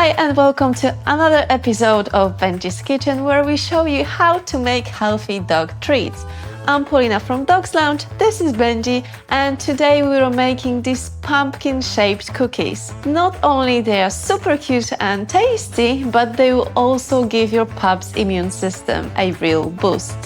Hi and welcome to another episode of Benji's Kitchen, where we show you how to make healthy dog treats. I'm Paulina from Dogs Lounge, this is Benji, and today we are making these pumpkin-shaped cookies. Not only they are super cute and tasty, but they will also give your pup's immune system a real boost.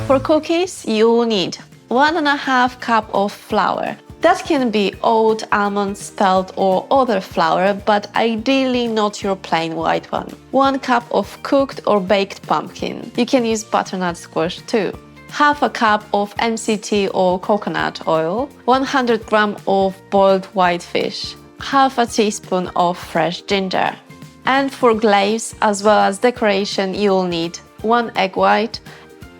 For cookies, you will need 1.5 cups of flour. That can be oat, almond, spelt or other flour, but ideally not your plain white one. 1 cup of cooked or baked pumpkin. You can use butternut squash too. 1/2 cup of MCT or coconut oil. 100 grams of boiled whitefish. 1/2 teaspoon of fresh ginger. And for glaze as well as decoration, you'll need 1 egg white,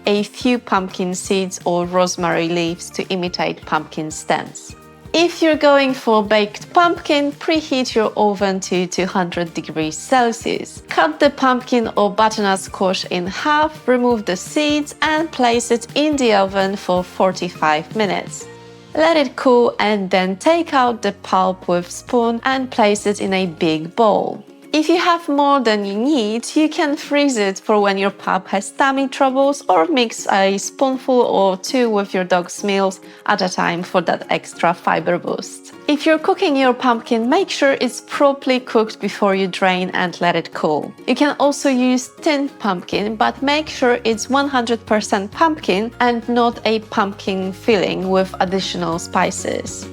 a few pumpkin seeds or rosemary leaves to imitate pumpkin stems. If you're going for baked pumpkin, preheat your oven to 200 degrees Celsius. Cut the pumpkin or butternut squash in half, remove the seeds and place it in the oven for 45 minutes. Let it cool and then take out the pulp with spoon and place it in a big bowl. If you have more than you need, you can freeze it for when your pup has tummy troubles or mix a spoonful or two with your dog's meals at a time for that extra fiber boost. If you're cooking your pumpkin, make sure it's properly cooked before you drain and let it cool. You can also use tinned pumpkin, but make sure it's 100% pumpkin and not a pumpkin filling with additional spices.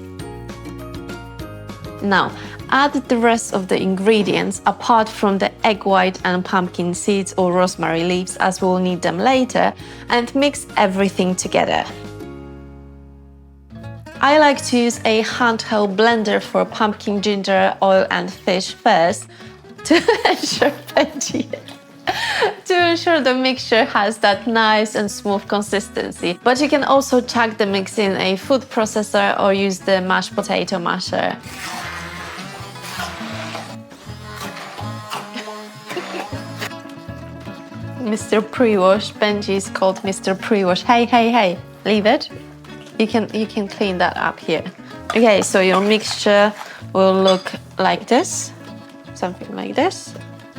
Now, add the rest of the ingredients apart from the egg white and pumpkin seeds or rosemary leaves, as we'll need them later, and mix everything together. I like to use a handheld blender for pumpkin, ginger, oil and fish first to ensure the mixture has that nice and smooth consistency. But you can also chuck the mix in a food processor or use the mashed potato masher. Mr. Pre-wash, Benji is called Mr. Pre-wash. Hey, leave it. You can clean that up here. Okay, so your mixture will look like this, something like this.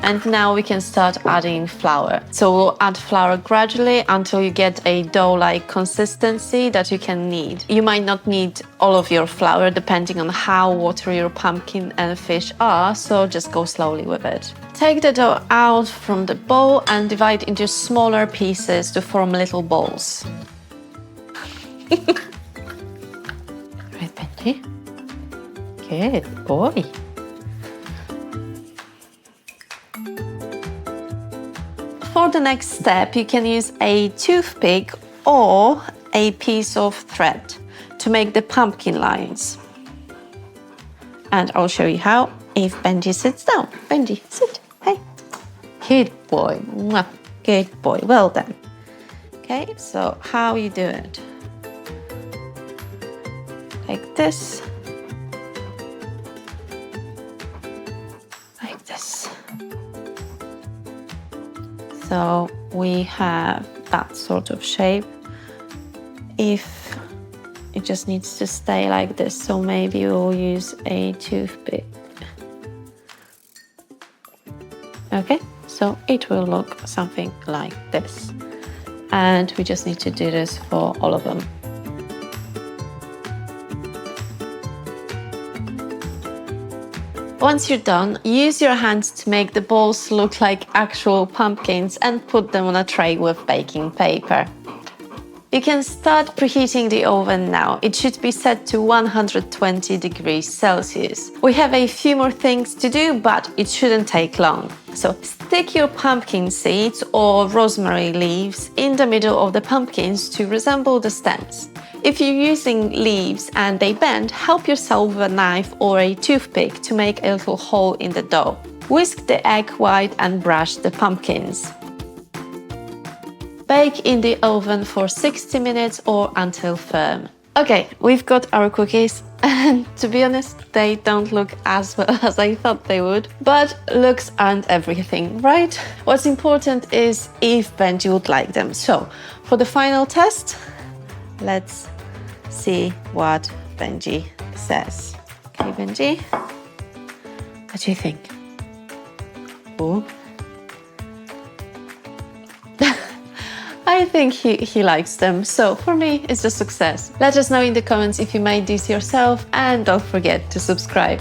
And now we can start adding flour. So we'll add flour gradually until you get a dough-like consistency that you can knead. You might not need all of your flour depending on how watery your pumpkin and fish are, so just go slowly with it. Take the dough out from the bowl and divide into smaller pieces to form little balls. Right, Benji? Good boy. For the next step, you can use a toothpick or a piece of thread to make the pumpkin lines. And I'll show you how if Benji sits down. Benji, sit. Hey. Good boy. Mwah. Good boy. Well done. Okay, so how you do it? Like this. Like this. So we have that sort of shape. If it just needs to stay like this, so maybe we'll use a toothpick. Okay, so it will look something like this. And we just need to do this for all of them. Once you're done, use your hands to make the balls look like actual pumpkins and put them on a tray with baking paper. You can start preheating the oven now. It should be set to 120 degrees Celsius. We have a few more things to do, but it shouldn't take long. So stick your pumpkin seeds or rosemary leaves in the middle of the pumpkins to resemble the stems. If you're using leaves and they bend, help yourself with a knife or a toothpick to make a little hole in the dough. Whisk the egg white and brush the pumpkins. Bake in the oven for 60 minutes or until firm. Okay, we've got our cookies, and to be honest, they don't look as well as I thought they would, but looks aren't everything, right? What's important is if Benji would like them. So, for the final test, let's see what Benji says. Okay, Benji, what do you think? Oh. I think he likes them, so for me it's a success. Let us know in the comments if you made this yourself, and don't forget to subscribe.